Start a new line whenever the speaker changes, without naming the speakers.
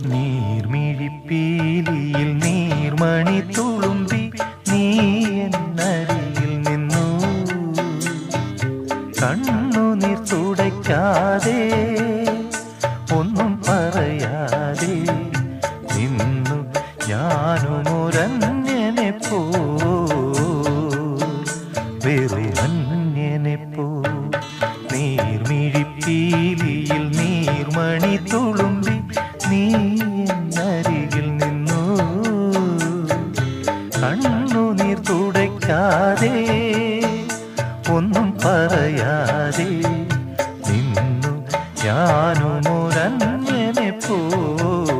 നീർമിഴിപ്പീലിയിൽ നീർമണി തുളുമ്പി നീ എന്നരികിൽ നിന്നു. കണ്ണുനീർ തുടയ്ക്കാതെ ഒന്നും പറയാതെ നിന്നു ഞാനുമൊരന്യനെ പോ, വേറെ അന്യനെ പോ. നീർമിഴിപ്പീലിയിൽ നീർമണി തുളുമ്പി നീ എന്നരികിൽ നിന്നു. കണ്ണുനീർ തുടയ്ക്കാതെ ഒന്നും പറയാതെ